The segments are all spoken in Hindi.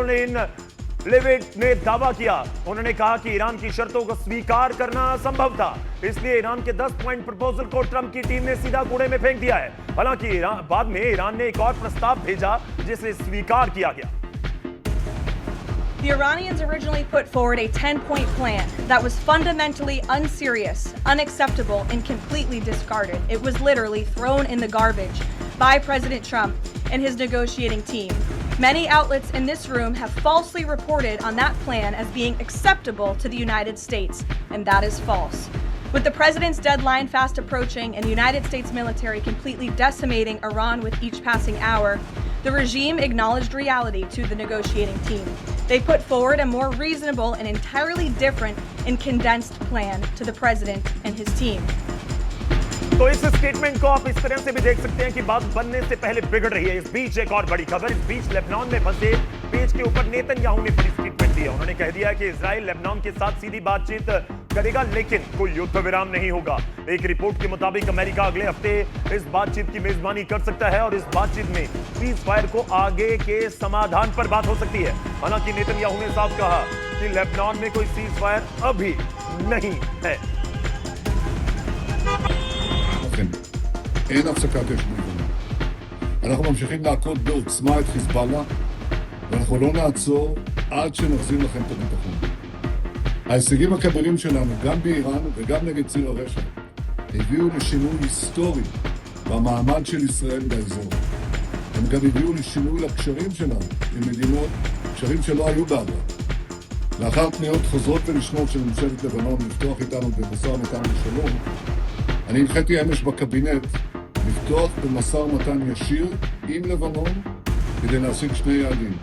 कैरोलिन लेविट ने दावा किया। उन्होंने कहा कि ईरान की शर्तों को स्वीकार करना असंभव था, इसलिए ईरान के 10 पॉइंट प्रपोजल को ट्रंप की टीम ने सीधा कूड़े में फेंक दिया है। हालांकि बाद में ईरान ने एक और प्रस्ताव भेजा जिसे स्वीकार किया गया। The Iranians originally put forward a 10-point plan that was fundamentally unserious, unacceptable, and completely discarded. It was literally thrown in the garbage by President Trump and his negotiating team. Many outlets in this room have falsely reported on that plan as being acceptable to the United States, and that is false. With the president's deadline fast approaching and the United States military completely decimating Iran with each passing hour, the regime acknowledged reality to the negotiating team. They put forward a more reasonable and entirely different and condensed plan to the president and his team. तो इस स्टेटमेंट को आप इस तरह से भी देख सकते हैं कि बात बनने से पहले बिगड़ रही है। इस बीच एक और बड़ी खबर, इस बीच लेबनान में फंसे पेज के ऊपर नेतन्याहू ने बड़ी स्टेटमेंट दी है। उन्होंने कह दिया कि इजराइल लेबनान के साथ सीधी बातचीत करेगा, लेकिन कोई युद्ध विराम नहीं होगा। एक रिपोर्ट के मुताबिक अमेरिका अगले हफ्ते इस बातचीत की मेजबानी कर सकता है और इस बातचीत में सीज फायर को आगे के समाधान पर बात हो सकती है। हालांकि नेतन्याहू ने साफ कहा कि लेबनान में कोई सीज फायर अभी नहीं है। אין הפסקת אש בלבנון. אנחנו ממשיכים להכות בעוצמה את חיזבאללה, ואנחנו לא נעצור עד שנחזיר לכם את הביטחון. ההישגים הכבירים שלנו, גם באיראן וגם נגד ציר הרשע, הביאו לשינוי היסטורי במעמד של ישראל באזור. הם גם הביאו לשינוי לקשרים שלנו עם מדינות, קשרים שלא היו בעבר. לאחר פניות חוזרות ונשנות של ממשלת לבנון לפתוח איתנו במשא ומתן לשלום, אני הנחיתי אמש בקבינט לפתוח במשא ומתן ישיר עם לבנון כדי להשיג שני יעדים.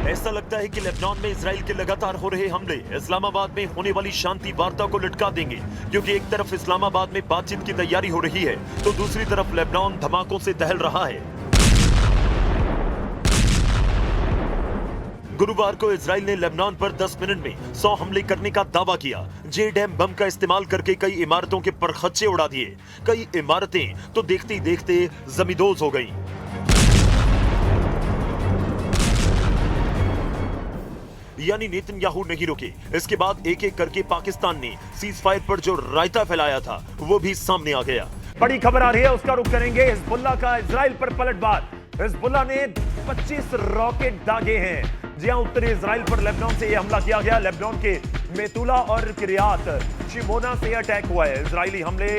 ऐसा लगता है कि लेबनान में इजराइल के लगातार हो रहे हमले इस्लामाबाद में होने वाली शांति वार्ता को लटका देंगे, क्योंकि एक तरफ इस्लामाबाद में बातचीत की तैयारी हो रही है तो दूसरी तरफ लेबनान धमाकों से दहल रहा है। गुरुवार को इजराइल ने लेबनान पर 10 मिनट में 100 हमले करने का दावा किया। जेडैम बम का इस्तेमाल करके कई इमारतों के परखच्चे उड़ा दिए। कई इमारतें तो देखते ही देखते जमींदोज हो गईं। यानी नेतन्याहू नहीं रुके। इसके बाद एक एक करके पाकिस्तान ने सीज फायर पर जो रायता फैलाया था वो भी सामने आ गया। बड़ी खबर आ रही है, उसका रुख करेंगे। हिजबुल्लाह का इजराइल पर पलटवार। हिजबुल्लाह ने 25 रॉकेट दागे हैं। जी हां, उत्तरी इजराइल पर लेबनान से यह हमला किया गया। लेबनान के मेतुला और किरियात शिमोना से अटैक हुआ है। इजरायली हमले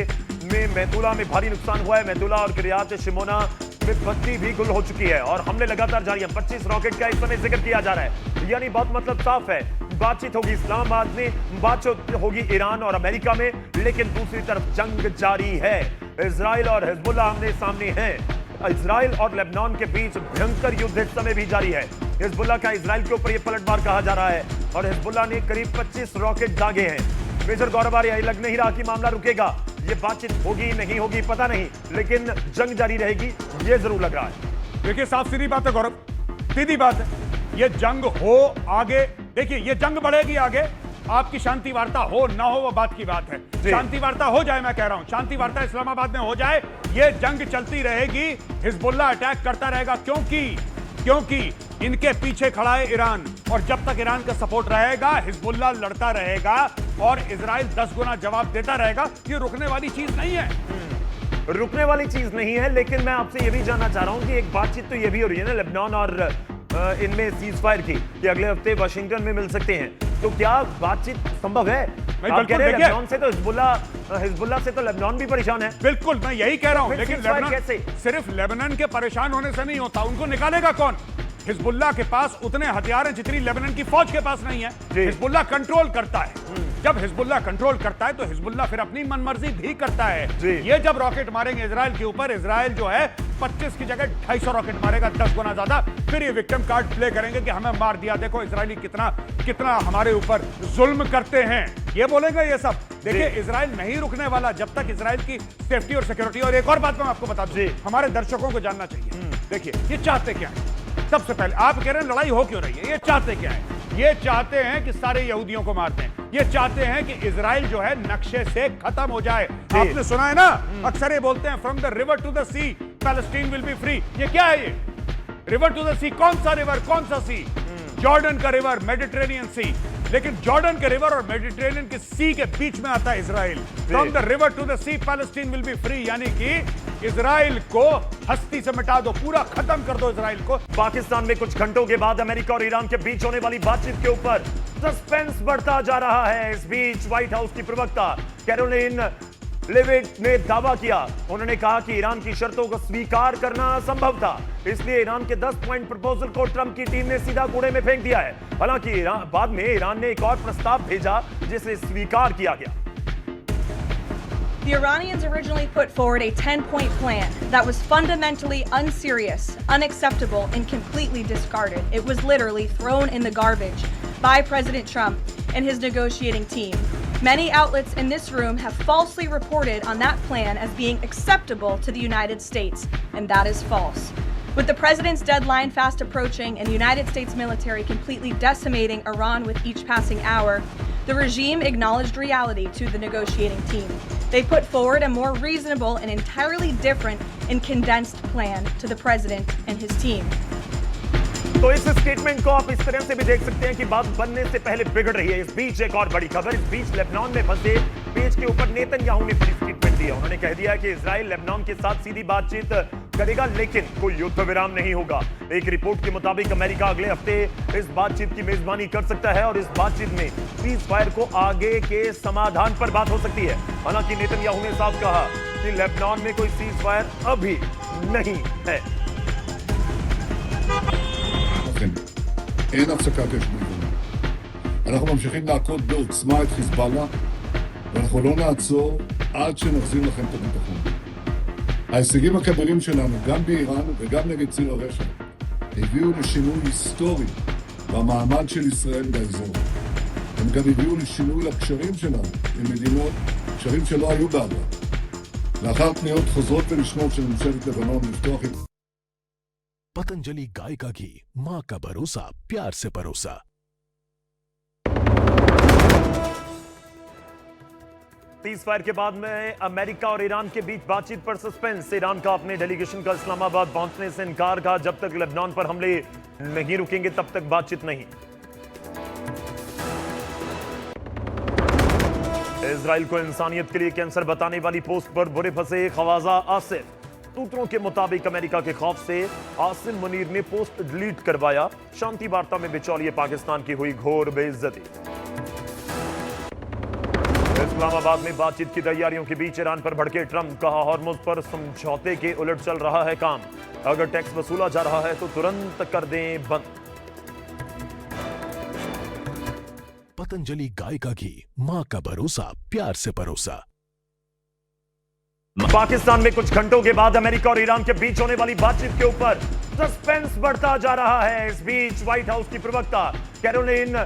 में मेतुला में भारी नुकसान हुआ है। मेतुला और किरियात शिमोना में बत्ती भी गुल हो चुकी है और हमले लगातार जारी हैं। 25 रॉकेट का इस समय जिक्र किया जा रहा है। यानी बहुत मतलब साफ है, बातचीत होगी इस्लामाबाद में, बातचीत होगी ईरान और अमेरिका में, लेकिन दूसरी तरफ जंग जारी है। इजराइल और हिजबुल्लाह आमने सामने हैं। इजराइल और लेबनान के बीच भयंकर युद्ध इस समय भी जारी है। हिजबुल्लाह का इजराइल के ऊपर यह पलटवार कहा जा रहा है और हिजबुल्लाह ने करीब 25 रॉकेट दागे हैं। मेजर गौरव आर्य, यह लग नहीं रहा कि मामला रुकेगा। ये बातचीत होगी नहीं होगी पता नहीं, लेकिन जंग जारी रहेगी ये जरूर लग रहा है। देखिए, साफ सीधी बात है गौरव, सीधी बात है। ये जंग हो आगे, देखिए ये जंग बढ़ेगी आगे। आपकी शांति वार्ता हो ना हो वो बात की बात है। शांति वार्ता हो जाए, मैं कह रहा हूं शांति वार्ता इस्लामाबाद में हो जाए, ये जंग चलती रहेगी। हिजबुल्लाह अटैक करता रहेगा, क्योंकि इनके पीछे खड़ा है ईरान, और जब तक ईरान का सपोर्ट रहेगा हिजबुल्लाह लड़ता रहेगा और इजराइल 10 गुना जवाब देता रहेगा। ये रुकने वाली चीज नहीं है, रुकने वाली चीज नहीं है। लेकिन मैं आपसे यह भी जानना चाह रहा हूं कि एक बातचीत तो यह भी हो रही है ना लेबनान और इनमें सीज फायर की, कि अगले हफ्ते वाशिंगटन में मिल सकते हैं। तो क्या बातचीत संभव है? आप कह रहे हैं लेबनान से तो हिजबुल्लाह से तो लेबनान भी परेशान है। बिल्कुल, मैं यही कह रहा हूं। लेकिन लेबनान कैसे? सिर्फ लेबनान के परेशान होने से नहीं होता, उनको निकालेगा कौन? हिजबुल्लाह के पास उतने हथियार हैं जितनी लेबनान की फौज के पास नहीं है। हिजबुल्लाह कंट्रोल करता है। जब हिजबुल्लाह कंट्रोल करता है तो हिजबुल्लाह फिर अपनी मनमर्जी भी करता है। ये जब रॉकेट मारेंगे इजराइल के ऊपर, इजराइल जो है 25 की जगह 250 रॉकेट मारेगा, 10 गुना ज्यादा। फिर ये विक्टिम कार्ड प्ले करेंगे कि हमें मार दिया, देखो इजरायली कितना हमारे ऊपर जुल्म करते हैं, ये बोलेंगे ये सब। देखिए, इजराइल नहीं रुकने वाला जब तक इजराइल की सेफ्टी और सिक्योरिटी। और एक और बात मैं आपको बता दूं, हमारे दर्शकों को जानना चाहिए। देखिए, ये चाहते क्या है? सबसे पहले आप कह रहे हैं लड़ाई हो क्यों रही है, ये चाहते क्या है? ये चाहते हैं कि सारे यहूदियों को मार दें, ये चाहते हैं कि इजराइल जो है नक्शे से खत्म हो जाए। आपने सुना है ना, अक्सर ये बोलते हैं from the river to the sea Palestine will be free. ये क्या है? ये रिवर टू द सी, कौन सा रिवर, कौन सा सी? जॉर्डन का रिवर, मेडिटेरेनियन सी। लेकिन जॉर्डन के रिवर और मेडिटेरेनियन के सी के बीच में आता है Israel. From the river to the sea Palestine will be free, यानी कि इजराइल को हस्ती से मिटा दो, पूरा खत्म कर दो इजराइल को। पाकिस्तान में कुछ घंटों के बाद अमेरिका और ईरान के बीच होने वाली बातचीत के ऊपर सस्पेंस बढ़ता जा रहा है। इस बीच व्हाइट हाउस की प्रवक्ता कैरोलिन लेविट ने दावा किया, उन्होंने कहा कि ईरान की शर्तों को स्वीकार करना असंभव था, इसलिए ईरान के 10 पॉइंट प्रपोजल को ट्रंप की टीम ने सीधा कूड़े में फेंक दिया है। हालांकि बाद में ईरान ने एक और प्रस्ताव भेजा जिसे स्वीकार किया गया। The Iranians originally put forward a 10-point plan that was fundamentally unserious, unacceptable, and completely discarded. It was literally thrown in the garbage by President Trump and his negotiating team. Many outlets in this room have falsely reported on that plan as being acceptable to the United States, and that is false. With the president's deadline fast approaching and the United States military completely decimating Iran with each passing hour, the regime acknowledged reality to the negotiating team. They put forward a more reasonable and entirely different and condensed plan to the president and his team. तो इस स्टेटमेंट को आप इस तरह से भी देख सकते हैं कि बात बनने से पहले बिगड़ रही है। इस बीच एक और बड़ी खबर, इस बीच लेबनान में फंसे पेज के ऊपर नेतन्याहू ने बड़ी स्टेटमेंट दिया। उन्होंने कह दिया कि इजराइल लेबनान के साथ सीधी बातचीत करेगा, लेकिन कोई युद्ध विराम नहीं होगा। एक रिपोर्ट के मुताबिक अमेरिका अगले हफ्ते इस बातचीत की मेजबानी कर सकता है और इस बातचीत में सीज फायर को आगे के समाधान पर बात हो सकती है। हालांकि नेतन्याहू ने साफ कहा कि लेबनान में कोई सीज फायर अभी नहीं है। אין הפסקת אש בגבול. אנחנו ממשיכים להכות בעוצמה את חיזבאללה, ואנחנו לא נעצור עד שנחזיר לכם את הביטחון. ההישגים הכבירים שלנו, גם באיראן וגם נגד ציר הרשע, הביאו לשינוי היסטורי במעמד של ישראל באזור. הם גם הביאו לשינוי לקשרים שלנו עם מדינות, קשרים שלא היו בעבר. לאחר פניות חוזרות ונשנות של ממשלת לבנון לפתוח עם पतंजलि गाय का घी, मां का भरोसा, प्यार से परोसा। सीज फायर के बाद में अमेरिका और ईरान के बीच बातचीत पर सस्पेंस। ईरान का अपने डेलीगेशन का इस्लामाबाद पहुंचने से इनकार का, जब तक लेबनान पर हमले नहीं रुकेंगे तब तक बातचीत नहीं। इजराइल को इंसानियत के लिए कैंसर बताने वाली पोस्ट पर बुरे फंसे ख्वाजा आसिफ। सूत्रों के मुताबिक अमेरिका के खौफ से आसिम मुनीर ने पोस्ट डिलीट करवाया। शांति वार्ता में बिचौलिए पाकिस्तान की हुई घोर बेइज्जती। इस्लामाबाद में बातचीत की तैयारियों के बीच ईरान पर भड़के ट्रंप, कहा हॉर्मुज पर समझौते के उलट चल रहा है काम, अगर टैक्स वसूला जा रहा है तो तुरंत कर दें बंद। पतंजलि गाय का घी, मां का भरोसा, प्यार से परोसा। पाकिस्तान में कुछ घंटों के बाद अमेरिका और ईरान के बीच होने वाली बातचीत के ऊपर सस्पेंस बढ़ता जा रहा है। इस बीच व्हाइट हाउस की प्रवक्ता कैरोलिन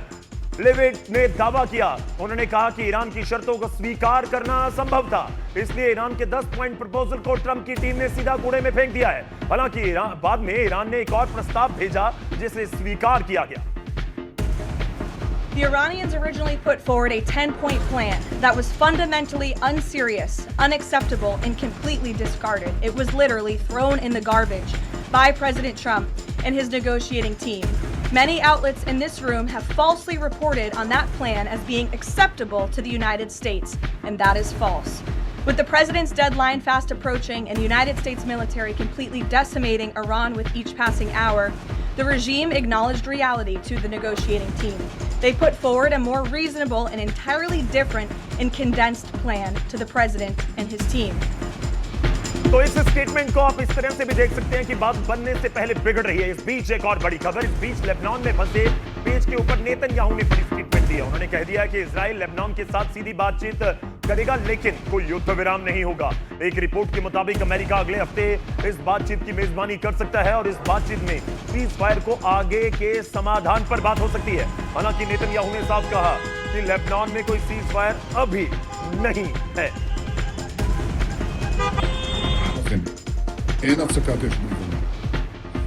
लेविट ने दावा किया, उन्होंने कहा कि ईरान की शर्तों को स्वीकार करना असंभव था, इसलिए ईरान के 10 पॉइंट प्रपोजल को ट्रंप की टीम ने सीधा कूड़े में फेंक दिया है। हालांकि बाद में ईरान ने एक और प्रस्ताव भेजा जिसे स्वीकार किया गया। The Iranians originally put forward a 10-point plan that was fundamentally unserious, unacceptable, and completely discarded. It was literally thrown in the garbage by President Trump and his negotiating team. Many outlets in this room have falsely reported on that plan as being acceptable to the United States, and that is false. With the president's deadline fast approaching and the United States military completely decimating Iran with each passing hour, the regime acknowledged reality to the negotiating team. They put forward a more reasonable and entirely different and condensed plan to the president and his team. तो इस स्टेटमेंट को आप इस तरह से भी देख सकते हैं कि बात बनने से पहले बिगड़ रही है। इस बीच एक और बड़ी खबर, इस बीच लेबनान में फंसे पेज के ऊपर नेतन्याहू ने बड़ी स्टेटमेंट दिया। उन्होंने कह दिया कि इजराइल लेबनान के साथ सीधी बातचीत करेगा, लेकिन कोई युद्ध विराम नहीं होगा। एक रिपोर्ट के मुताबिक अमेरिका अगले हफ्ते इस बातचीत की मेजबानी कर सकता है और इस बातचीत में सीज फायर को आगे के समाधान पर बात हो सकती है। हालांकि नेतन्याहू ने साफ कहा कि लेबनान में कोई सीज फायर अभी नहीं है। אין הפסקת אש בגבול.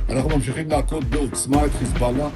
אנחנו ממשיכים להכות בעוצמה את חיזבאללה,